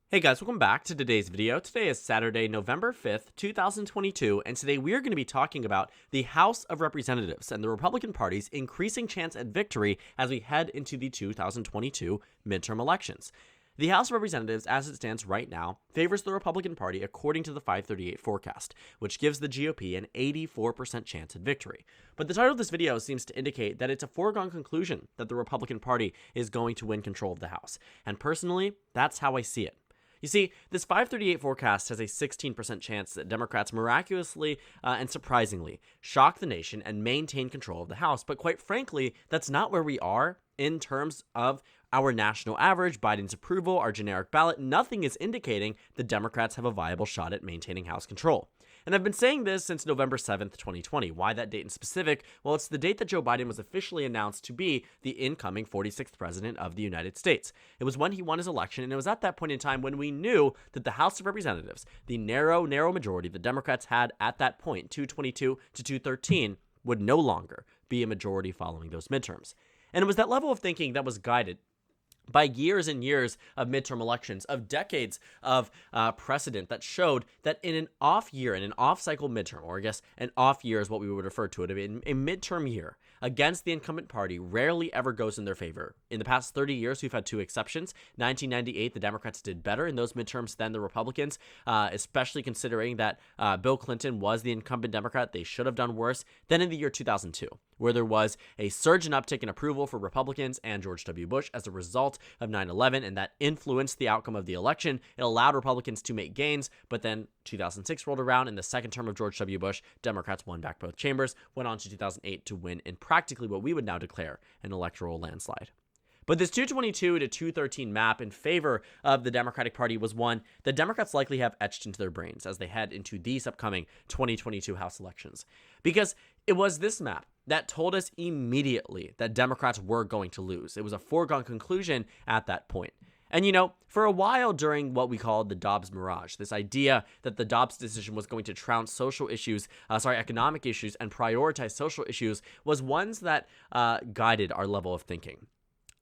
Hey guys, welcome back to today's video. Today is Saturday, November 5th, 2022, and today we are going to be talking about the House of Representatives and the Republican Party's increasing chance at victory as we head into the 2022 midterm elections. The House of Representatives, as it stands right now, favors the Republican Party according to the FiveThirtyEight forecast, which gives the GOP an 84% chance at victory. But the title of this video seems to indicate that it's a foregone conclusion that the Republican Party is going to win control of the House. And personally, that's how I see it. You see, this FiveThirtyEight forecast has a 16% chance that Democrats miraculously and surprisingly shock the nation and maintain control of the House. But quite frankly, that's not where we are in terms of our national average, Biden's approval, our generic ballot. Nothing is indicating the Democrats have a viable shot at maintaining House control. And I've been saying this since November 7th, 2020. Why that date in specific? Well, it's the date that Joe Biden was officially announced to be the incoming 46th president of the United States. It was when he won his election, and it was at that point in time when we knew that the House of Representatives, the narrow majority the Democrats had at that point, 222 to 213, would no longer be a majority following those midterms. And it was that level of thinking that was guided by years and years of midterm elections, of decades of precedent that showed that in an off year, in an off-cycle midterm, or I guess an off year is what we would refer to it, in a midterm year, against the incumbent party rarely ever goes in their favor. In the past 30 years, we've had two exceptions. 1998, the Democrats did better in those midterms than the Republicans, especially considering that Bill Clinton was the incumbent Democrat. They should have done worse. Then in the year 2002, where there was a surge and uptick in approval for Republicans and George W. Bush as a result of 9/11, and that influenced the outcome of the election. It allowed Republicans to make gains, but then 2006 rolled around. In the second term of George W. Bush, Democrats won back both chambers, went on to 2008 to win in practically what we would now declare an electoral landslide. But this 222 to 213 map in favor of the Democratic Party was one that Democrats likely have etched into their brains as they head into these upcoming 2022 House elections. Because it was this map that told us immediately that Democrats were going to lose. It was a foregone conclusion at that point. And you know, for a while during what we called the Dobbs Mirage, this idea that the Dobbs decision was going to trounce economic issues and prioritize social issues was ones that guided our level of thinking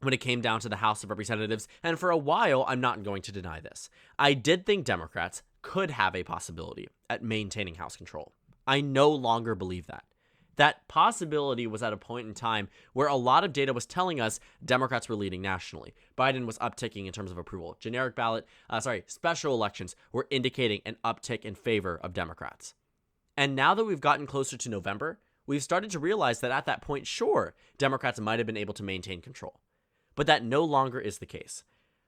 when it came down to the House of Representatives. And for a while, I'm not going to deny this, I did think Democrats could have a possibility at maintaining House control. I no longer believe that. That possibility was at a point in time where a lot of data was telling us Democrats were leading nationally. Biden was upticking in terms of approval. Special elections were indicating an uptick in favor of Democrats. And now that we've gotten closer to November, we've started to realize that at that point, sure, Democrats might have been able to maintain control. But that no longer is the case.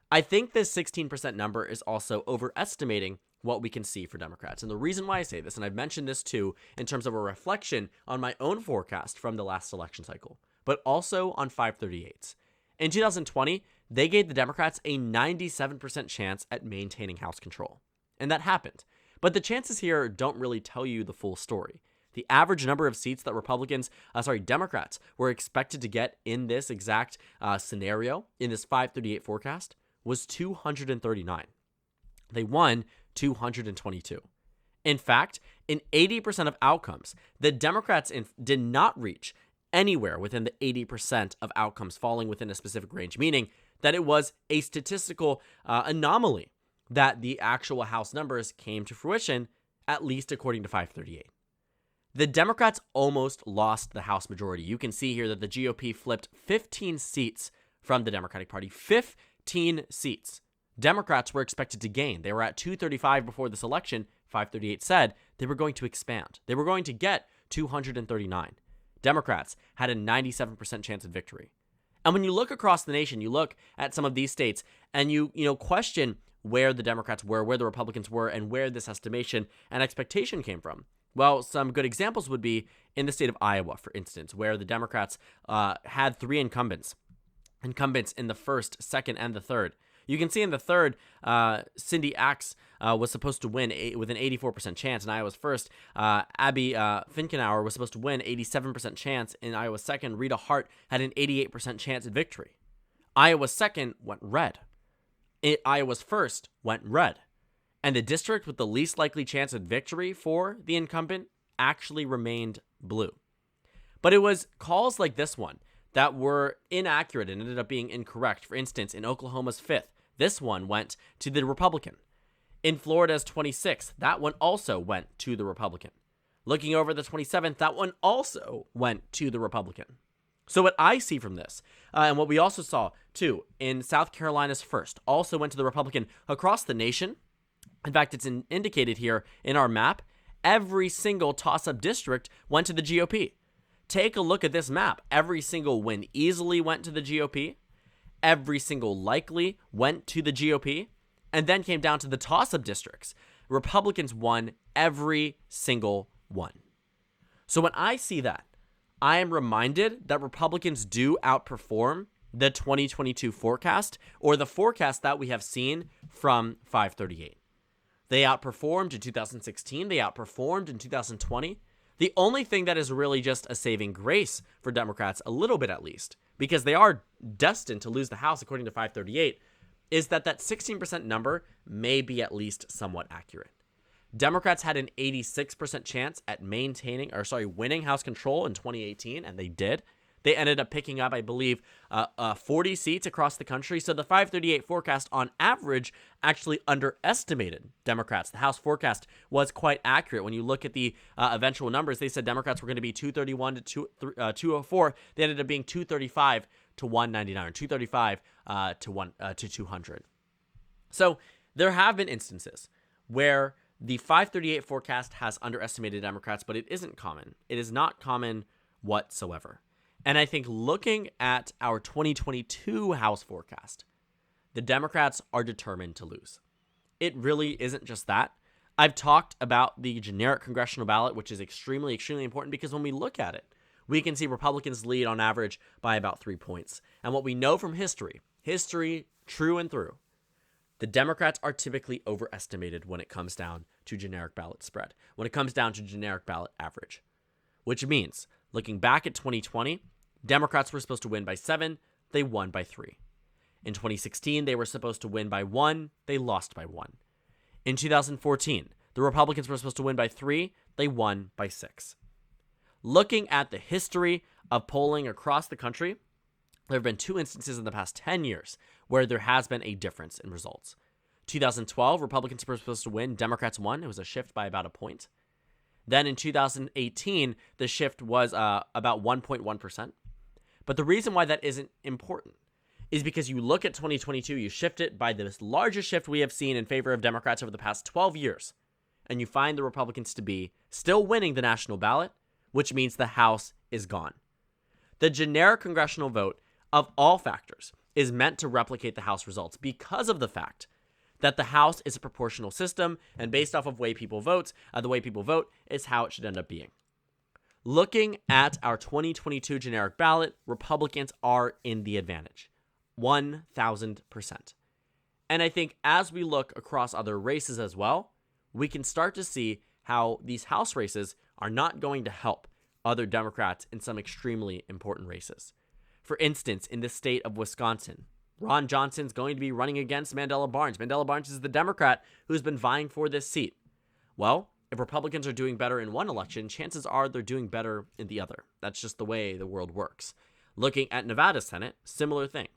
I think this 16% number is also overestimating what we can see for Democrats. And the reason why I say this, and I've mentioned this too in terms of a reflection on my own forecast from the last election cycle, but also on FiveThirtyEight's. In 2020, they gave the Democrats a 97% chance at maintaining House control. And that happened. But the chances here don't really tell you the full story. The average number of seats that Democrats were expected to get in this exact scenario, in this FiveThirtyEight forecast, was 239. They won 222. In fact, in 80% of outcomes, the Democrats did not reach anywhere within the 80% of outcomes falling within a specific range, meaning that it was a statistical anomaly that the actual House numbers came to fruition, at least according to FiveThirtyEight. The Democrats almost lost the House majority. You can see here that the GOP flipped 15 seats from the Democratic Party. 15 seats. Democrats were expected to gain. They were at 235 before this election. FiveThirtyEight said they were going to expand. They were going to get 239. Democrats had a 97% chance of victory. And when you look across the nation, you look at some of these states and you question where the Democrats were, where the Republicans were, and where this estimation and expectation came from. Well, some good examples would be in the state of Iowa, for instance, where the Democrats had three incumbents in the first, second, and the third. You can see in the third, Cindy Axe was supposed to win with an 84% chance in Iowa's first. Abby Finkenauer was supposed to win 87% chance in Iowa's second. Rita Hart had an 88% chance at victory. Iowa's second went red. Iowa's first went red. And the district with the least likely chance at victory for the incumbent actually remained blue. But it was calls like this one that were inaccurate and ended up being incorrect. For instance, in Oklahoma's 5th, This one went to the Republican. In Florida's 26th, that one also went to the Republican. Looking over the 27th, that one also went to the Republican. So what I see from this, and what we also saw, too, in South Carolina's 1st, also went to the Republican across the nation. In fact, it's indicated here in our map. Every single toss-up district went to the GOP. Take a look at this map. Every single win easily went to the GOP. Every single likely went to the GOP. And then came down to the toss-up districts. Republicans won every single one. So when I see that, I am reminded that Republicans do outperform the 2022 forecast, or the forecast that we have seen from 538. They outperformed in 2016. They outperformed in 2020. The only thing that is really just a saving grace for Democrats, a little bit at least, because they are destined to lose the House according to 538, is that 16% number may be at least somewhat accurate. Democrats had an 86% chance at winning House control in 2018, and they did. They ended up picking up, I believe, 40 seats across the country. So the 538 forecast, on average, actually underestimated Democrats. The House forecast was quite accurate. When you look at the eventual numbers, they said Democrats were going to be 231 to 204. They ended up being 235 to 199, or 235 to 200. So there have been instances where the 538 forecast has underestimated Democrats, but it isn't common. It is not common whatsoever. And I think looking at our 2022 House forecast, the Democrats are determined to lose. It really isn't just that. I've talked about the generic congressional ballot, which is extremely, extremely important, because when we look at it, we can see Republicans lead on average by about 3 points. And what we know from history true and through, the Democrats are typically overestimated when it comes down to generic ballot spread, when it comes down to generic ballot average, which means looking back at 2020, Democrats were supposed to win by 7. They won by 3. In 2016, they were supposed to win by 1. They lost by 1. In 2014, the Republicans were supposed to win by 3. They won by 6. Looking at the history of polling across the country, there have been 2 instances in the past 10 years where there has been a difference in results. 2012, Republicans were supposed to win. Democrats won. It was a shift by about a point. Then in 2018, the shift was about 1.1%. But the reason why that isn't important is because you look at 2022, you shift it by the largest shift we have seen in favor of Democrats over the past 12 years, and you find the Republicans to be still winning the national ballot, which means the House is gone. The generic congressional vote of all factors is meant to replicate the House results because of the fact that the House is a proportional system, and based off of the way people vote is how it should end up being. Looking at our 2022 generic ballot, Republicans are in the advantage, 1,000%. And I think as we look across other races as well, we can start to see how these House races are not going to help other Democrats in some extremely important races. For instance, in the state of Wisconsin, Ron Johnson's going to be running against Mandela Barnes. Mandela Barnes is the Democrat who's been vying for this seat. Well, if Republicans are doing better in one election, chances are they're doing better in the other. That's just the way the world works. Looking at Nevada Senate, similar thing.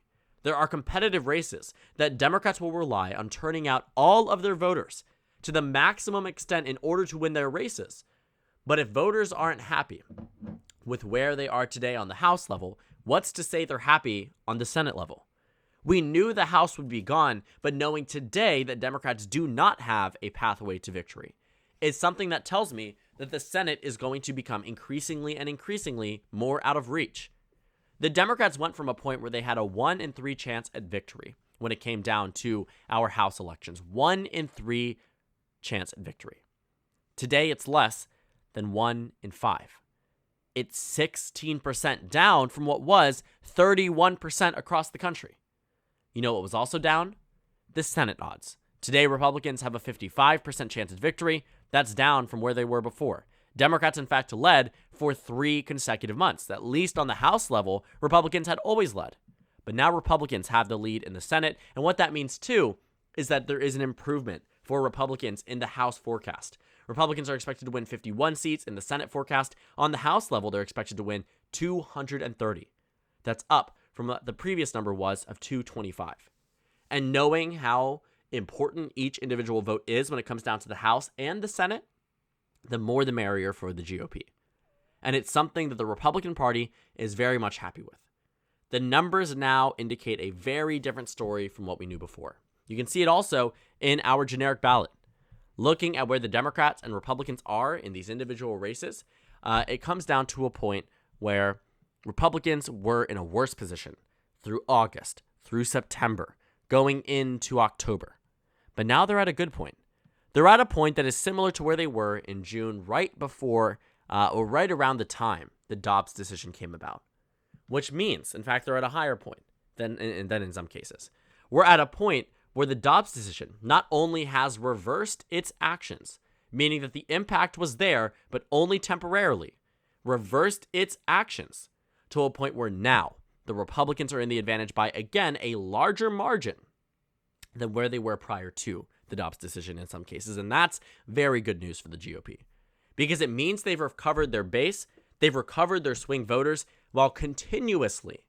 There are competitive races that Democrats will rely on turning out all of their voters to the maximum extent in order to win their races. But if voters aren't happy with where they are today on the House level, what's to say they're happy on the Senate level? We knew the House would be gone, but knowing today that Democrats do not have a pathway to victory is something that tells me that the Senate is going to become increasingly and increasingly more out of reach. The Democrats went from a point where they had a 1 in 3 chance at victory when it came down to our House elections. 1 in 3 chance at victory. Today, it's less than 1 in 5. It's 16% down from what was 31% across the country. You know what was also down? The Senate odds. Today, Republicans have a 55% chance at victory. That's down from where they were before. Democrats, in fact, led for 3 consecutive months. At least on the House level, Republicans had always led. But now Republicans have the lead in the Senate. And what that means, too, is that there is an improvement for Republicans in the House forecast. Republicans are expected to win 51 seats in the Senate forecast. On the House level, they're expected to win 230. That's up from what the previous number was of 225. And knowing how important each individual vote is when it comes down to the House and the Senate, the more the merrier for the GOP. And it's something that the Republican Party is very much happy with. The numbers now indicate a very different story from what we knew before. You can see it also in our generic ballot. Looking at where the Democrats and Republicans are in these individual races, it comes down to a point where Republicans were in a worse position through August, through September, going into October. But now they're at a good point. They're at a point that is similar to where they were in June, right before or right around the time the Dobbs decision came about. Which means, in fact, they're at a higher point than in some cases. We're at a point where the Dobbs decision not only has reversed its actions, meaning that the impact was there, but only temporarily, reversed its actions to a point where now the Republicans are in the advantage by, again, a larger margin than where they were prior to the Dobbs decision in some cases. And that's very good news for the GOP because it means they've recovered their base, they've recovered their swing voters while continuously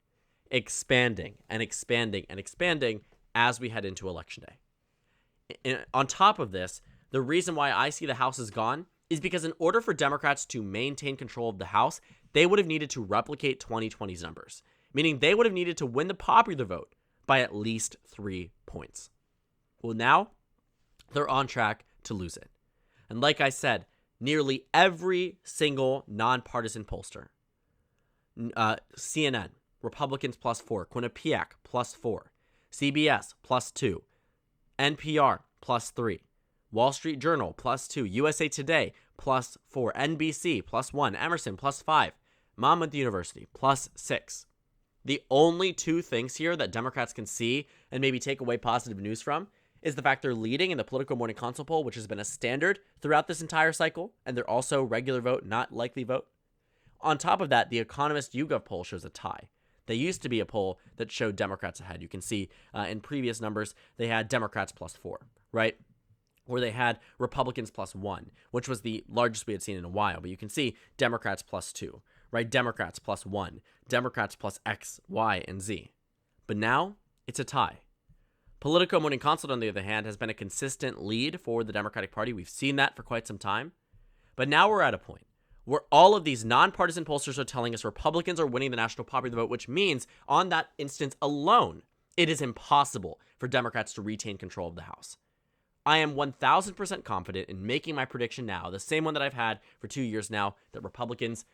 expanding and expanding and expanding as we head into Election Day. And on top of this, the reason why I see the House is gone is because in order for Democrats to maintain control of the House, they would have needed to replicate 2020's numbers, meaning they would have needed to win the popular vote by at least 3 points. Well, now they're on track to lose it. And like I said, nearly every single nonpartisan pollster, CNN, Republicans +4, Quinnipiac +4, CBS +2, NPR +3, Wall Street Journal +2, USA Today +4, NBC +1, Emerson +5, Monmouth University +6. The only two things here that Democrats can see and maybe take away positive news from is the fact they're leading in the Political Morning Consult poll, which has been a standard throughout this entire cycle, and they're also regular vote, not likely vote. On top of that, the Economist YouGov poll shows a tie. There used to be a poll that showed Democrats ahead. You can see in previous numbers, they had Democrats +4, right? Or they had Republicans +1, which was the largest we had seen in a while. But you can see Democrats +2, right? Democrats +1, Democrats +X, Y, and Z. But now it's a tie. Politico Morning Consult, on the other hand, has been a consistent lead for the Democratic Party. We've seen that for quite some time. But now we're at a point where all of these nonpartisan pollsters are telling us Republicans are winning the national popular vote, which means on that instance alone, it is impossible for Democrats to retain control of the House. I am 1,000% confident in making my prediction now, the same one that I've had for 2 years now, that Republicans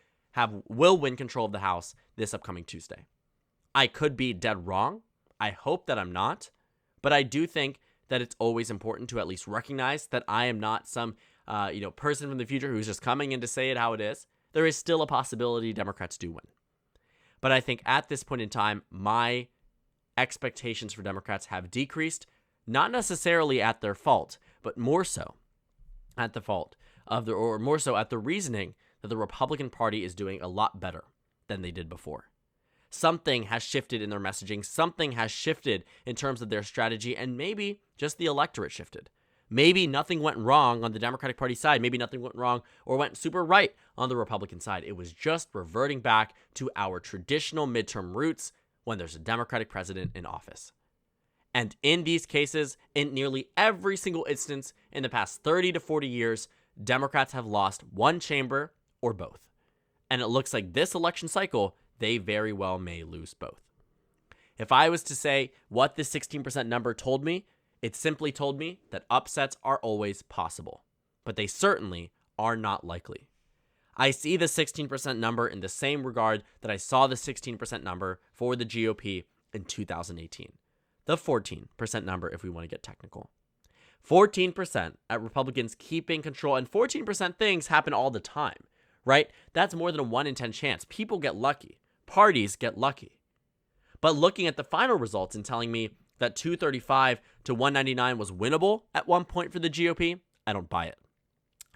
will win control of the House this upcoming Tuesday. I could be dead wrong. I hope that I'm not. But I do think that it's always important to at least recognize that I am not some person from the future who's just coming in to say it how it is. There is still a possibility Democrats do win. But I think at this point in time, my expectations for Democrats have decreased, not necessarily at their fault, but more so at the fault of more so at the reasoning that the Republican Party is doing a lot better than they did before. Something has shifted in their messaging. Something has shifted in terms of their strategy, and maybe just the electorate shifted. Maybe nothing went wrong on the Democratic Party side. Maybe nothing went wrong or went super right on the Republican side. It was just reverting back to our traditional midterm roots when there's a Democratic president in office. And in these cases, in nearly every single instance in the past 30 to 40 years, Democrats have lost one chamber or both. And it looks like this election cycle, they very well may lose both. If I was to say what this 16% number told me, it simply told me that upsets are always possible, but they certainly are not likely. I see the 16% number in the same regard that I saw the 16% number for the GOP in 2018. The 14% number if we want to get technical. 14% at Republicans keeping control, and 14% things happen all the time, right? That's more than a 1 in 10 chance. People get lucky. Parties get lucky. But looking at the final results and telling me that 235 to 199 was winnable at one point for the GOP, I don't buy it.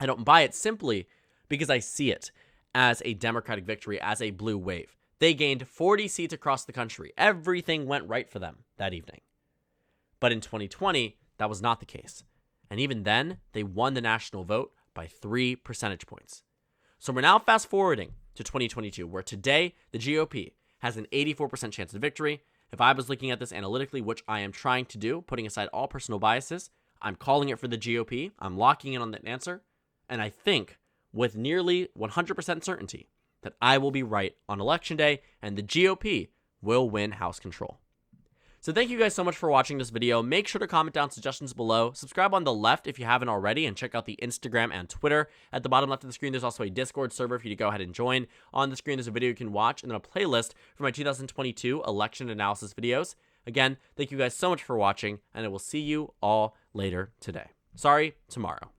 I don't buy it simply because I see it as a Democratic victory, as a blue wave. They gained 40 seats across the country. Everything went right for them that evening. But in 2020, that was not the case. And even then, they won the national vote by 3 percentage points. So we're now fast forwarding to 2022, where today the GOP has an 84% chance of victory, If I was looking at this analytically, which I am trying to do, putting aside all personal biases, I'm calling it for the GOP. I'm locking in on that answer. And I think with nearly 100% certainty that I will be right on Election Day and the GOP will win House control. So thank you guys so much for watching this video. Make sure to comment down suggestions below. Subscribe on the left if you haven't already, and check out the Instagram and Twitter. At the bottom left of the screen, there's also a Discord server for you to go ahead and join. On the screen, there's a video you can watch, and then a playlist for my 2022 election analysis videos. Again, thank you guys so much for watching, and I will see you all later today. Sorry, tomorrow.